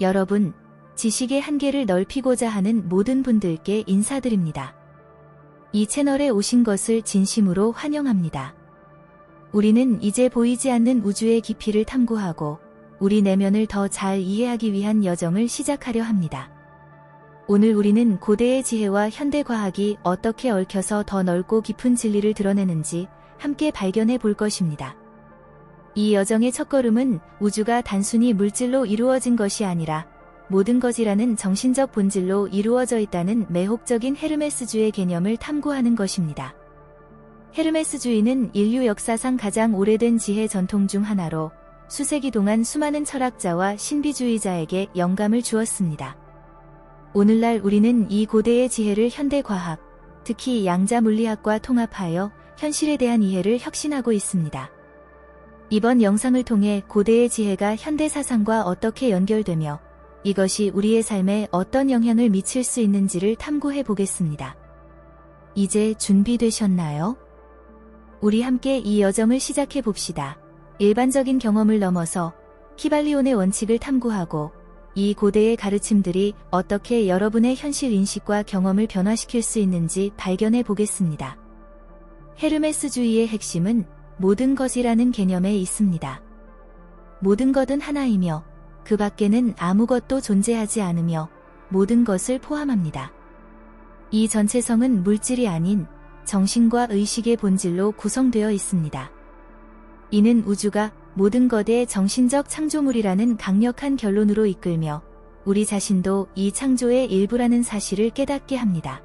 여러분, 지식의 한계를 넓히고자 하는 모든 분들께 인사드립니다. 이 채널에 오신 것을 진심으로 환영합니다. 우리는 이제 보이지 않는 우주의 깊이를 탐구하고 우리 내면을 더 잘 이해하기 위한 여정을 시작하려 합니다. 오늘 우리는 고대의 지혜와 현대 과학이 어떻게 얽혀서 더 넓고 깊은 진리를 드러내는지 함께 발견해 볼 것입니다. 이 여정의 첫걸음은 우주가 단순히 물질로 이루어진 것이 아니라 모든 것이라는 정신적 본질로 이루어져 있다는 매혹적인 헤르메스주의 개념을 탐구하는 것입니다. 헤르메스주의는 인류 역사상 가장 오래된 지혜 전통 중 하나로 수세기 동안 수많은 철학자와 신비주의자에게 영감을 주었습니다. 오늘날 우리는 이 고대의 지혜를 현대 과학, 특히 양자 물리학과 통합하여 현실에 대한 이해를 혁신하고 있습니다. 이번 영상을 통해 고대의 지혜가 현대 사상과 어떻게 연결되며 이것이 우리의 삶에 어떤 영향을 미칠 수 있는지를 탐구해 보겠습니다. 이제 준비되셨나요? 우리 함께 이 여정을 시작해 봅시다. 일반적인 경험을 넘어서 키발리온의 원칙을 탐구하고 이 고대의 가르침들이 어떻게 여러분의 현실 인식과 경험을 변화시킬 수 있는지 발견해 보겠습니다. 헤르메스주의의 핵심은 모든 것이라는 개념에 있습니다. 모든 것은 하나이며 그 밖에는 아무것도 존재하지 않으며 모든 것을 포함합니다. 이 전체성은 물질이 아닌 정신과 의식의 본질로 구성되어 있습니다. 이는 우주가 모든 것의 정신적 창조물이라는 강력한 결론으로 이끌며 우리 자신도 이 창조의 일부라는 사실을 깨닫게 합니다.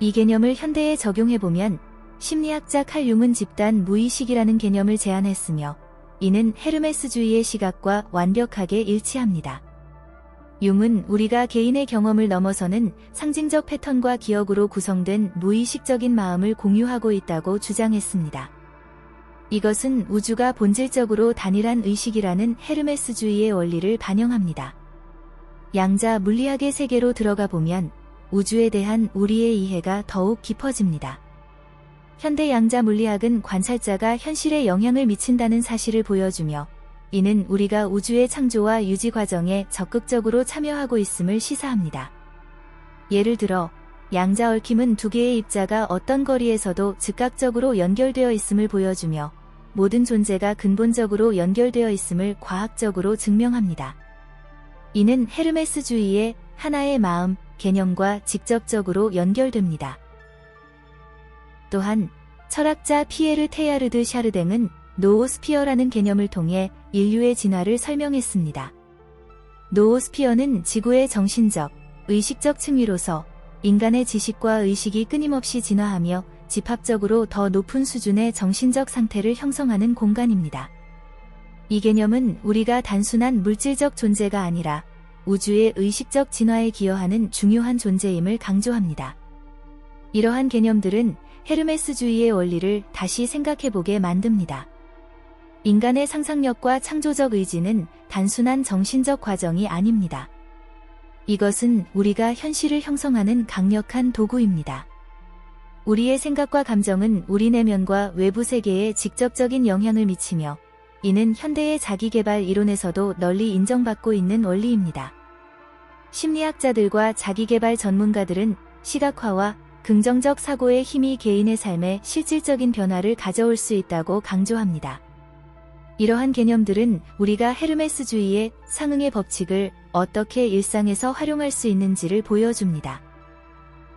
이 개념을 현대에 적용해보면 심리학자 칼 융은 집단 무의식이라는 개념을 제안했으며 이는 헤르메스주의의 시각과 완벽하게 일치합니다. 융은 우리가 개인의 경험을 넘어서는 상징적 패턴과 기억으로 구성된 무의식적인 마음을 공유하고 있다고 주장했습니다. 이것은 우주가 본질적으로 단일한 의식이라는 헤르메스주의의 원리를 반영합니다. 양자 물리학의 세계로 들어가 보면 우주에 대한 우리의 이해가 더욱 깊어집니다. 현대 양자 물리학은 관찰자가 현실에 영향을 미친다는 사실을 보여주며 이는 우리가 우주의 창조와 유지 과정에 적극적으로 참여하고 있음을 시사합니다. 예를 들어 양자 얽힘은 두 개의 입자가 어떤 거리에서도 즉각적으로 연결되어 있음을 보여주며 모든 존재가 근본적으로 연결되어 있음을 과학적으로 증명합니다. 이는 헤르메스주의의 하나의 마음 개념과 직접적으로 연결됩니다. 또한 철학자 피에르 테야르드 샤르댕은 노오스피어라는 개념을 통해 인류의 진화를 설명했습니다. 노오스피어는 지구의 정신적, 의식적 층위로서 인간의 지식과 의식이 끊임없이 진화하며 집합적으로 더 높은 수준의 정신적 상태를 형성하는 공간입니다. 이 개념은 우리가 단순한 물질적 존재가 아니라 우주의 의식적 진화에 기여하는 중요한 존재임을 강조합니다. 이러한 개념들은 헤르메스주의의 원리를 다시 생각해보게 만듭니다. 인간의 상상력과 창조적 의지는 단순한 정신적 과정이 아닙니다. 이것은 우리가 현실을 형성하는 강력한 도구입니다. 우리의 생각과 감정은 우리 내면과 외부 세계에 직접적인 영향을 미치며 이는 현대의 자기개발 이론에서도 널리 인정받고 있는 원리입니다. 심리학자들과 자기개발 전문가들은 시각화와 긍정적 사고의 힘이 개인의 삶에 실질적인 변화를 가져올 수 있다고 강조합니다. 이러한 개념들은 우리가 헤르메스주의의 상응의 법칙을 어떻게 일상에서 활용할 수 있는지를 보여줍니다.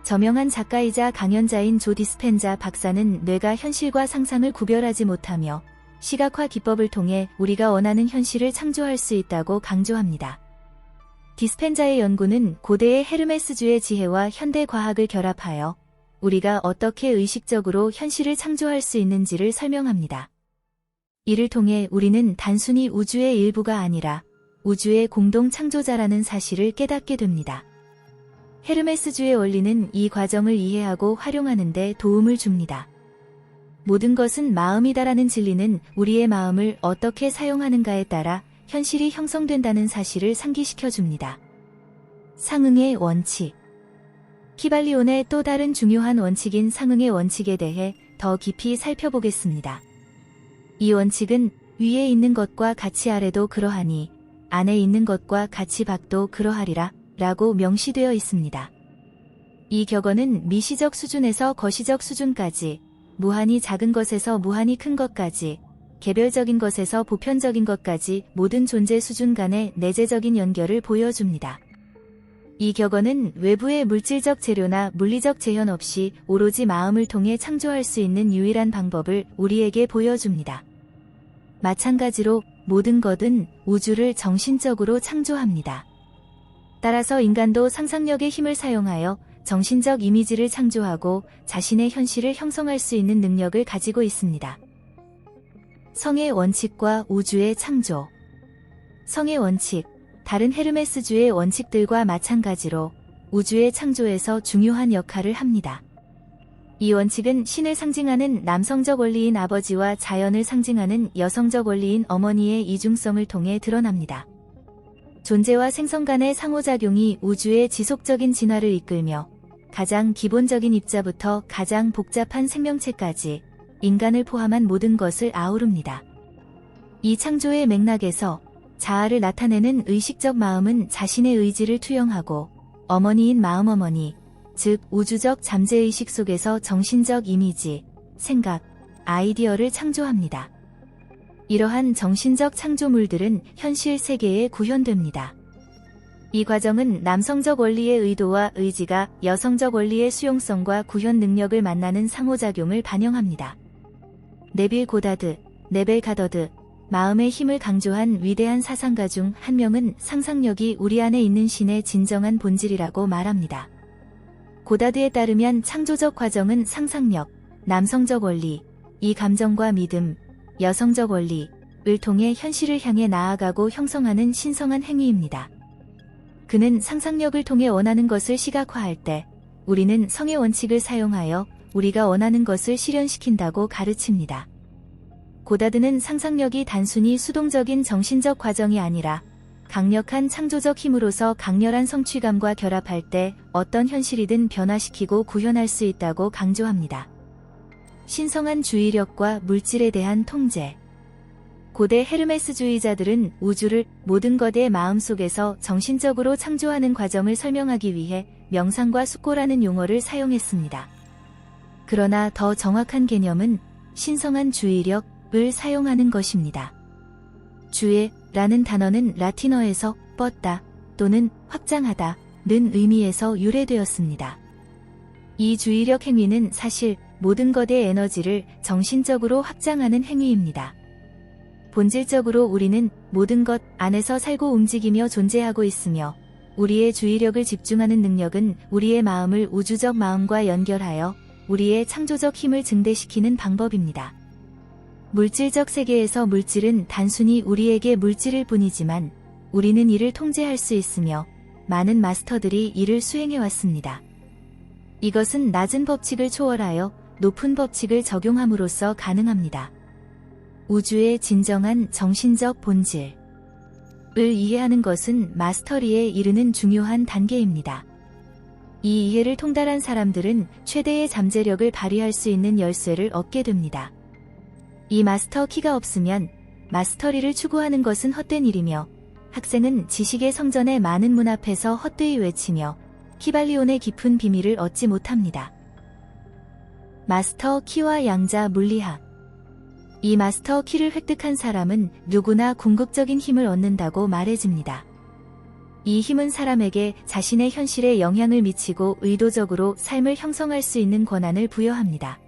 저명한 작가이자 강연자인 조 디스펜자 박사는 뇌가 현실과 상상을 구별하지 못하며 시각화 기법을 통해 우리가 원하는 현실을 창조할 수 있다고 강조합니다. 디스펜자의 연구는 고대의 헤르메스주의 지혜와 현대 과학을 결합하여 우리가 어떻게 의식적으로 현실을 창조할 수 있는지를 설명합니다. 이를 통해 우리는 단순히 우주의 일부가 아니라 우주의 공동 창조자라는 사실을 깨닫게 됩니다. 헤르메스주의 원리는 이 과정을 이해하고 활용하는 데 도움을 줍니다. 모든 것은 마음이다라는 진리는 우리의 마음을 어떻게 사용하는가에 따라 현실이 형성된다는 사실을 상기시켜줍니다. 상응의 원칙. 키발리온의 또 다른 중요한 원칙인 상응의 원칙에 대해 더 깊이 살펴보겠습니다. 이 원칙은 위에 있는 것과 같이 아래도 그러하니 안에 있는 것과 같이 박도 그러하리라 라고 명시되어 있습니다. 이 격언은 미시적 수준에서 거시적 수준까지, 무한히 작은 것에서 무한히 큰 것까지, 개별적인 것에서 보편적인 것까지 모든 존재 수준 간의 내재적인 연결을 보여줍니다. 이 격언은 외부의 물질적 재료나 물리적 재현 없이 오로지 마음을 통해 창조할 수 있는 유일한 방법을 우리에게 보여줍니다. 마찬가지로 모든 것은 우주를 정신적으로 창조합니다. 따라서 인간도 상상력의 힘을 사용하여 정신적 이미지를 창조하고 자신의 현실을 형성할 수 있는 능력을 가지고 있습니다. 성의 원칙과 우주의 창조. 성의 원칙, 다른 헤르메스주의 원칙들과 마찬가지로 우주의 창조에서 중요한 역할을 합니다. 이 원칙은 신을 상징하는 남성적 원리인 아버지와 자연을 상징하는 여성적 원리인 어머니의 이중성을 통해 드러납니다. 존재와 생성 간의 상호작용이 우주의 지속적인 진화를 이끌며 가장 기본적인 입자부터 가장 복잡한 생명체까지 인간을 포함한 모든 것을 아우릅니다. 이 창조의 맥락에서 자아를 나타내는 의식적 마음은 자신의 의지를 투영하고 어머니인 마음어머니, 즉 우주적 잠재의식 속에서 정신적 이미지, 생각, 아이디어를 창조합니다. 이러한 정신적 창조물들은 현실 세계에 구현됩니다. 이 과정은 남성적 원리의 의도와 의지가 여성적 원리의 수용성과 구현 능력을 만나는 상호작용을 반영합니다. 네빌 고다드, 네벨 가더드, 마음의 힘을 강조한 위대한 사상가 중 한 명은 상상력이 우리 안에 있는 신의 진정한 본질이라고 말합니다. 고다드에 따르면 창조적 과정은 상상력, 남성적 원리, 이 감정과 믿음, 여성적 원리를 통해 현실을 향해 나아가고 형성하는 신성한 행위입니다. 그는 상상력을 통해 원하는 것을 시각화할 때 우리는 성의 원칙을 사용하여 우리가 원하는 것을 실현시킨다고 가르칩니다. 고다드는 상상력이 단순히 수동적인 정신적 과정이 아니라 강력한 창조적 힘으로서 강렬한 성취감과 결합할 때 어떤 현실이든 변화시키고 구현할 수 있다고 강조합니다. 신성한 주의력과 물질에 대한 통제. 고대 헤르메스주의자들은 우주를 모든 것의 마음속에서 정신적으로 창조하는 과정을 설명하기 위해 명상과 숙고라는 용어를 사용했습니다. 그러나 더 정확한 개념은 신성한 주의력을 사용하는 것입니다. 주의라는 단어는 라틴어에서 뻗다 또는 확장하다는 의미에서 유래되었습니다. 이 주의력 행위는 사실 모든 것의 에너지를 정신적으로 확장하는 행위입니다. 본질적으로 우리는 모든 것 안에서 살고 움직이며 존재하고 있으며 우리의 주의력을 집중하는 능력은 우리의 마음을 우주적 마음과 연결하여 우리의 창조적 힘을 증대시키는 방법입니다. 물질적 세계에서 물질은 단순히 우리에게 물질일 뿐이지만 우리는 이를 통제할 수 있으며 많은 마스터들이 이를 수행해왔습니다. 이것은 낮은 법칙을 초월하여 높은 법칙을 적용함으로써 가능합니다. 우주의 진정한 정신적 본질을 이해하는 것은 마스터리에 이르는 중요한 단계입니다. 이 이해를 통달한 사람들은 최대의 잠재력을 발휘할 수 있는 열쇠를 얻게 됩니다. 이 마스터 키가 없으면 마스터리를 추구하는 것은 헛된 일이며 학생은 지식의 성전의 많은 문 앞에서 헛되이 외치며 키발리온의 깊은 비밀을 얻지 못합니다. 마스터 키와 양자 물리학. 이 마스터 키를 획득한 사람은 누구나 궁극적인 힘을 얻는다고 말해집니다. 이 힘은 사람에게 자신의 현실에 영향을 미치고 의도적으로 삶을 형성할 수 있는 권한을 부여합니다.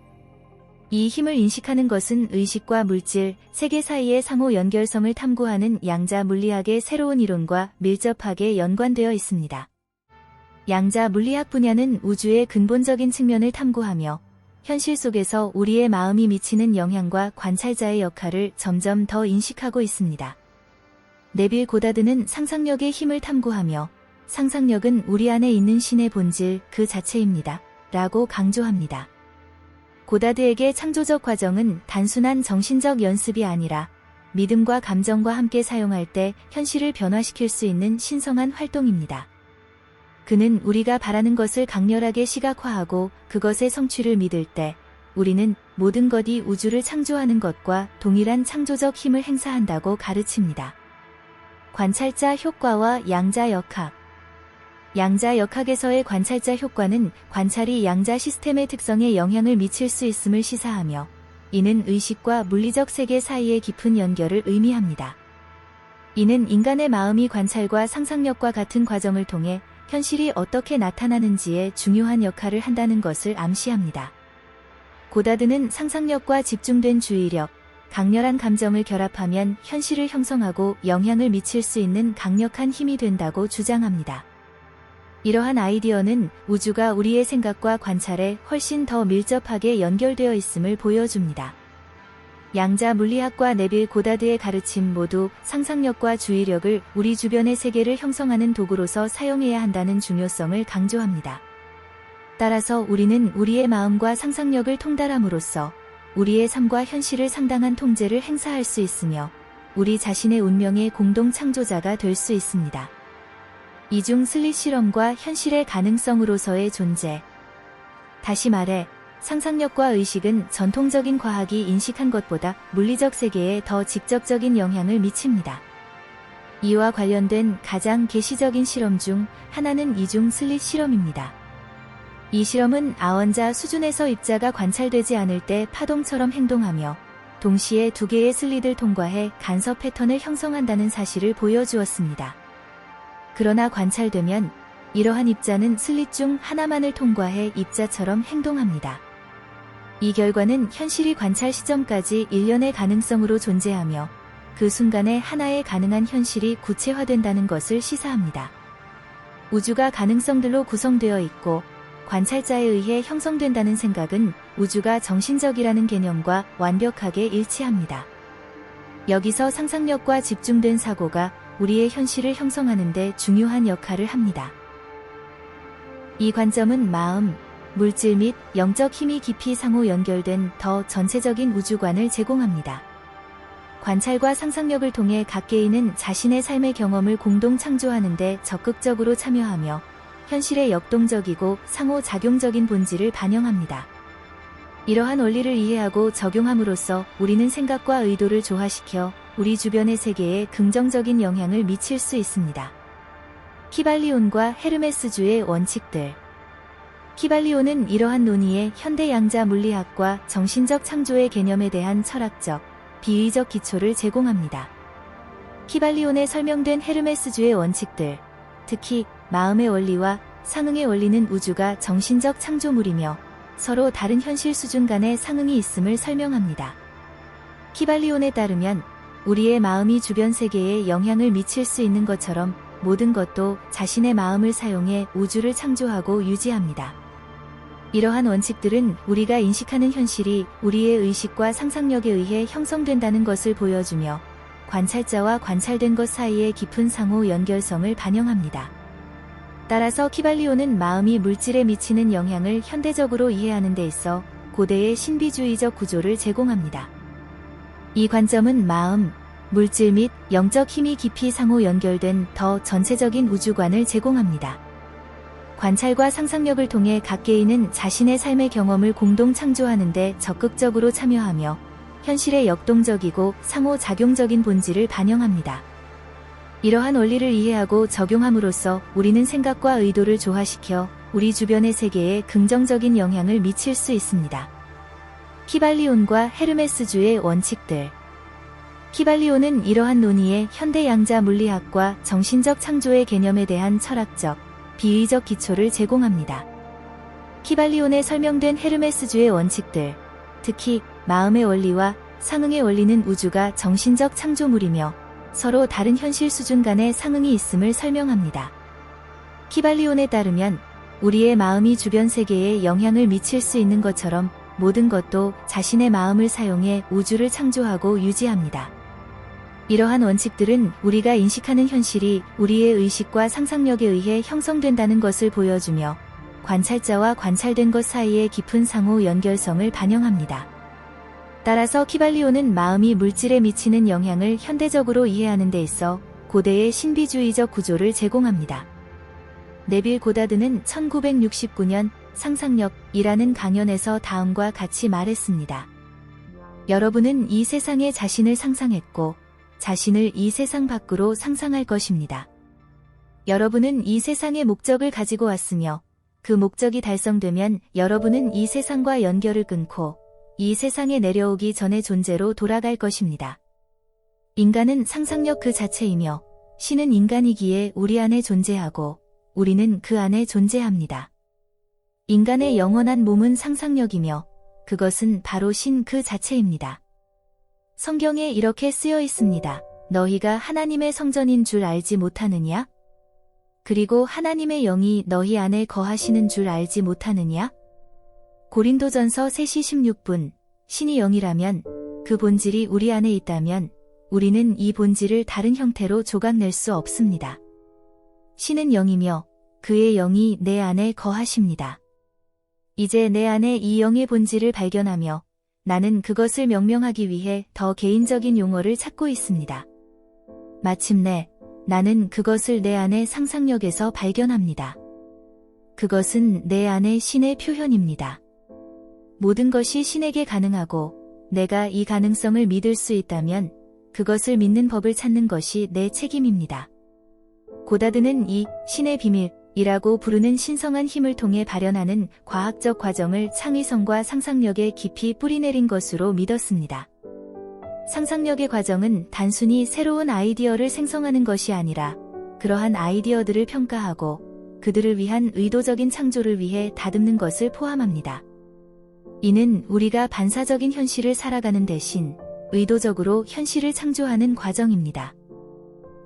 이 힘을 인식하는 것은 의식과 물질, 세계 사이의 상호 연결성을 탐구하는 양자 물리학의 새로운 이론과 밀접하게 연관되어 있습니다. 양자 물리학 분야는 우주의 근본적인 측면을 탐구하며 현실 속에서 우리의 마음이 미치는 영향과 관찰자의 역할을 점점 더 인식하고 있습니다. 네빌 고다드는 상상력의 힘을 탐구하며 상상력은 우리 안에 있는 신의 본질 그 자체입니다. 라고 강조합니다. 고다드에게 창조적 과정은 단순한 정신적 연습이 아니라 믿음과 감정과 함께 사용할 때 현실을 변화시킬 수 있는 신성한 활동입니다. 그는 우리가 바라는 것을 강렬하게 시각화하고 그것의 성취를 믿을 때 우리는 모든 것이 우주를 창조하는 것과 동일한 창조적 힘을 행사한다고 가르칩니다. 관찰자 효과와 양자 역학. 양자 역학에서의 관찰자 효과는 관찰이 양자 시스템의 특성에 영향을 미칠 수 있음을 시사하며, 이는 의식과 물리적 세계 사이의 깊은 연결을 의미합니다. 이는 인간의 마음이 관찰과 상상력과 같은 과정을 통해 현실이 어떻게 나타나는지에 중요한 역할을 한다는 것을 암시합니다. 고다드는 상상력과 집중된 주의력, 강렬한 감정을 결합하면 현실을 형성하고 영향을 미칠 수 있는 강력한 힘이 된다고 주장합니다. 이러한 아이디어는 우주가 우리의 생각과 관찰에 훨씬 더 밀접하게 연결되어 있음을 보여줍니다. 양자 물리학과 네빌 고다드의 가르침 모두 상상력과 주의력을 우리 주변의 세계를 형성하는 도구로서 사용해야 한다는 중요성을 강조합니다. 따라서 우리는 우리의 마음과 상상력을 통달함으로써 우리의 삶과 현실을 상당한 통제를 행사할 수 있으며 우리 자신의 운명의 공동 창조자가 될 수 있습니다. 이중 슬릿 실험과 현실의 가능성으로서의 존재. 다시 말해, 상상력과 의식은 전통적인 과학이 인식한 것보다 물리적 세계에 더 직접적인 영향을 미칩니다. 이와 관련된 가장 계시적인 실험 중 하나는 이중 슬릿 실험입니다. 이 실험은 아원자 수준에서 입자가 관찰되지 않을 때 파동처럼 행동하며 동시에 두 개의 슬릿을 통과해 간섭 패턴을 형성한다는 사실을 보여주었습니다. 그러나 관찰되면 이러한 입자는 슬릿 중 하나만을 통과해 입자처럼 행동합니다. 이 결과는 현실이 관찰 시점까지 일련의 가능성으로 존재하며 그 순간에 하나의 가능한 현실이 구체화된다는 것을 시사합니다. 우주가 가능성들로 구성되어 있고 관찰자에 의해 형성된다는 생각은 우주가 정신적이라는 개념과 완벽하게 일치합니다. 여기서 상상력과 집중된 사고가 우리의 현실을 형성하는 데 중요한 역할을 합니다. 이 관점은 마음, 물질 및 영적 힘이 깊이 상호 연결된 더 전체적인 우주관을 제공합니다. 관찰과 상상력을 통해 각 개인은 자신의 삶의 경험을 공동 창조하는 데 적극적으로 참여하며 현실의 역동적이고 상호작용적인 본질을 반영합니다. 이러한 원리를 이해하고 적용함으로써 우리는 생각과 의도를 조화시켜 우리 주변의 세계에 긍정적인 영향을 미칠 수 있습니다. 키발리온과 헤르메스주의 원칙들. 키발리온은 이러한 논의에 현대 양자 물리학과 정신적 창조의 개념에 대한 철학적, 비의적 기초를 제공합니다. 키발리온에 설명된 헤르메스주의 원칙들, 특히 마음의 원리와 상응의 원리는 우주가 정신적 창조물이며 서로 다른 현실 수준 간의 상응이 있음을 설명합니다. 키발리온에 따르면 우리의 마음이 주변 세계에 영향을 미칠 수 있는 것처럼 모든 것도 자신의 마음을 사용해 우주를 창조하고 유지합니다. 이러한 원칙들은 우리가 인식하는 현실이 우리의 의식과 상상력에 의해 형성된다는 것을 보여주며 관찰자와 관찰된 것 사이의 깊은 상호 연결성을 반영합니다. 따라서 키발리온은 마음이 물질에 미치는 영향을 현대적으로 이해하는 데 있어 고대의 신비주의적 구조를 제공합니다. 이 관점은 마음, 물질 및 영적 힘이 깊이 상호 연결된 더 전체적인 우주관을 제공합니다. 관찰과 상상력을 통해 각 개인은 자신의 삶의 경험을 공동 창조하는 데 적극적으로 참여하며 현실의 역동적이고 상호작용적인 본질을 반영합니다. 이러한 원리를 이해하고 적용함으로써 우리는 생각과 의도를 조화시켜 우리 주변의 세계에 긍정적인 영향을 미칠 수 있습니다. 키발리온과 헤르메스주의 원칙들. 키발리온은 이러한 논의에 현대 양자 물리학과 정신적 창조의 개념에 대한 철학적, 비의적 기초를 제공합니다. 키발리온에 설명된 헤르메스주의 원칙들, 특히 마음의 원리와 상응의 원리는 우주가 정신적 창조물이며 서로 다른 현실 수준 간의 상응이 있음을 설명합니다. 키발리온에 따르면 우리의 마음이 주변 세계에 영향을 미칠 수 있는 것처럼 모든 것도 자신의 마음을 사용해 우주를 창조하고 유지합니다. 이러한 원칙들은 우리가 인식하는 현실이 우리의 의식과 상상력에 의해 형성된다는 것을 보여주며 관찰자와 관찰된 것 사이의 깊은 상호 연결성을 반영합니다. 따라서 키발리온은 마음이 물질에 미치는 영향을 현대적으로 이해하는 데 있어 고대의 신비주의적 구조를 제공합니다. 네빌 고다드는 1969년 상상력이라는 강연에서 다음과 같이 말했습니다. 여러분은 이 세상에 자신을 상상했고 자신을 이 세상 밖으로 상상할 것입니다. 여러분은 이 세상의 목적을 가지고 왔으며 그 목적이 달성되면 여러분은 이 세상과 연결을 끊고 이 세상에 내려오기 전의 존재로 돌아갈 것입니다. 인간은 상상력 그 자체이며 신은 인간이기에 우리 안에 존재하고 우리는 그 안에 존재합니다. 인간의 영원한 몸은 상상력이며 그것은 바로 신 그 자체입니다. 성경에 이렇게 쓰여 있습니다. 너희가 하나님의 성전인 줄 알지 못하느냐? 그리고 하나님의 영이 너희 안에 거하시는 줄 알지 못하느냐? 고린도전서 3시 16분. 신이 영이라면 그 본질이 우리 안에 있다면 우리는 이 본질을 다른 형태로 조각낼 수 없습니다. 신은 영이며 그의 영이 내 안에 거하십니다. 이제 내 안에 이 영의 본질을 발견하며 나는 그것을 명명하기 위해 더 개인적인 용어를 찾고 있습니다. 마침내 나는 그것을 내 안의 상상력에서 발견합니다. 그것은 내 안의 신의 표현입니다. 모든 것이 신에게 가능하고 내가 이 가능성을 믿을 수 있다면 그것을 믿는 법을 찾는 것이 내 책임입니다. 고다드는 이 신의 비밀이라고 부르는 신성한 힘을 통해 발현하는 과학적 과정을 창의성과 상상력에 깊이 뿌리내린 것으로 믿었습니다. 상상력의 과정은 단순히 새로운 아이디어를 생성하는 것이 아니라 그러한 아이디어들을 평가하고 그들을 위한 의도적인 창조를 위해 다듬는 것을 포함합니다. 이는 우리가 반사적인 현실을 살아가는 대신 의도적으로 현실을 창조하는 과정입니다.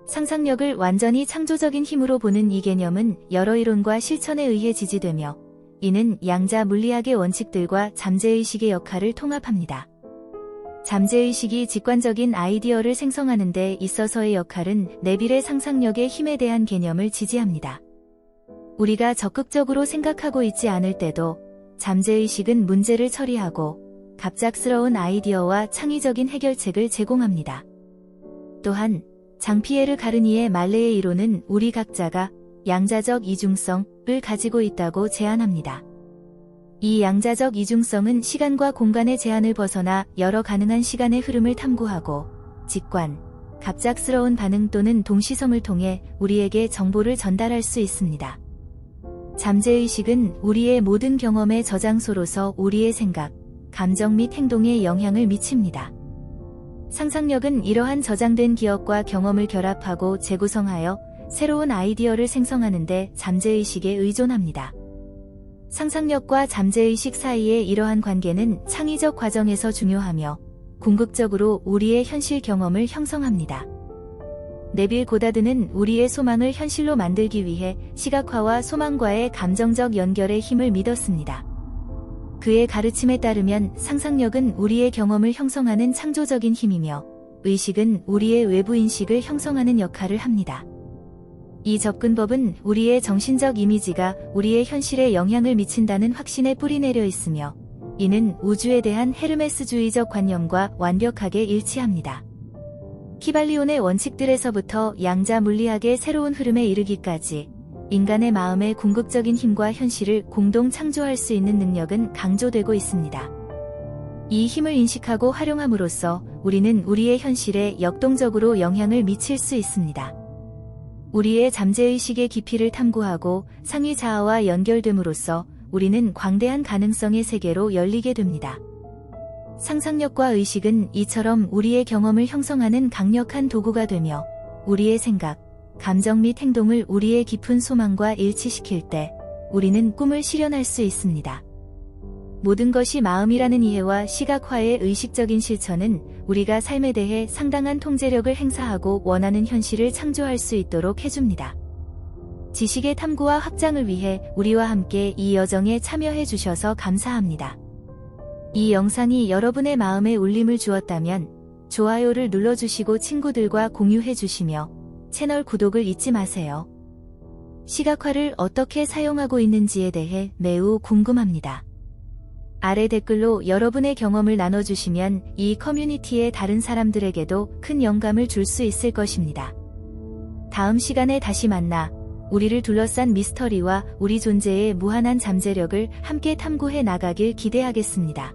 상상력을 완전히 창조적인 힘으로 보는 이 개념은 여러 이론과 실천에 의해 지지되며 이는 양자 물리학의 원칙들과 잠재의식의 역할을 통합합니다. 잠재의식이 직관적인 아이디어를 생성하는 데 있어서의 역할은 네빌의 상상력의 힘에 대한 개념을 지지합니다. 우리가 적극적으로 생각하고 있지 않을 때도 잠재의식은 문제를 처리하고 갑작스러운 아이디어와 창의적인 해결책을 제공합니다. 또한 장피에르 가르니의 말레의 이론은 우리 각자가 양자적 이중성을 가지고 있다고 제안합니다. 이 양자적 이중성은 시간과 공간의 제한을 벗어나 여러 가능한 시간의 흐름을 탐구하고 직관, 갑작스러운 반응 또는 동시성을 통해 우리에게 정보를 전달할 수 있습니다. 잠재의식은 우리의 모든 경험의 저장소로서 우리의 생각, 감정 및 행동에 영향을 미칩니다. 상상력은 이러한 저장된 기억과 경험을 결합하고 재구성하여 새로운 아이디어를 생성하는 데 잠재의식에 의존합니다. 상상력과 잠재의식 사이의 이러한 관계는 창의적 과정에서 중요하며 궁극적으로 우리의 현실 경험을 형성합니다. 네빌 고다드는 우리의 소망을 현실로 만들기 위해 시각화와 소망과의 감정적 연결의 힘을 믿었습니다. 그의 가르침에 따르면 상상력은 우리의 경험을 형성하는 창조적인 힘이며 의식은 우리의 외부 인식을 형성하는 역할을 합니다. 이 접근법은 우리의 정신적 이미지가 우리의 현실에 영향을 미친다는 확신에 뿌리내려 있으며 이는 우주에 대한 헤르메스주의적 관념과 완벽하게 일치합니다. 키발리온의 원칙들에서부터 양자 물리학의 새로운 흐름에 이르기까지 인간의 마음의 궁극적인 힘과 현실을 공동 창조할 수 있는 능력은 강조되고 있습니다. 이 힘을 인식하고 활용함으로써 우리는 우리의 현실에 역동적으로 영향을 미칠 수 있습니다. 우리의 잠재의식의 깊이를 탐구하고 상위 자아와 연결됨으로써 우리는 광대한 가능성의 세계로 열리게 됩니다. 상상력과 의식은 이처럼 우리의 경험을 형성하는 강력한 도구가 되며 우리의 생각, 감정 및 행동을 우리의 깊은 소망과 일치시킬 때 우리는 꿈을 실현할 수 있습니다. 모든 것이 마음이라는 이해와 시각화의 의식적인 실천은 우리가 삶에 대해 상당한 통제력을 행사하고 원하는 현실을 창조할 수 있도록 해줍니다. 지식의 탐구와 확장을 위해 우리와 함께 이 여정에 참여해 주셔서 감사합니다. 이 영상이 여러분의 마음에 울림을 주었다면 좋아요를 눌러주시고 친구들과 공유해 주시며 채널 구독을 잊지 마세요. 시각화를 어떻게 사용하고 있는지에 대해 매우 궁금합니다. 아래 댓글로 여러분의 경험을 나눠주시면 이 커뮤니티의 다른 사람들에게도 큰 영감을 줄 수 있을 것입니다. 다음 시간에 다시 만나 우리를 둘러싼 미스터리와 우리 존재의 무한한 잠재력을 함께 탐구해 나가길 기대하겠습니다.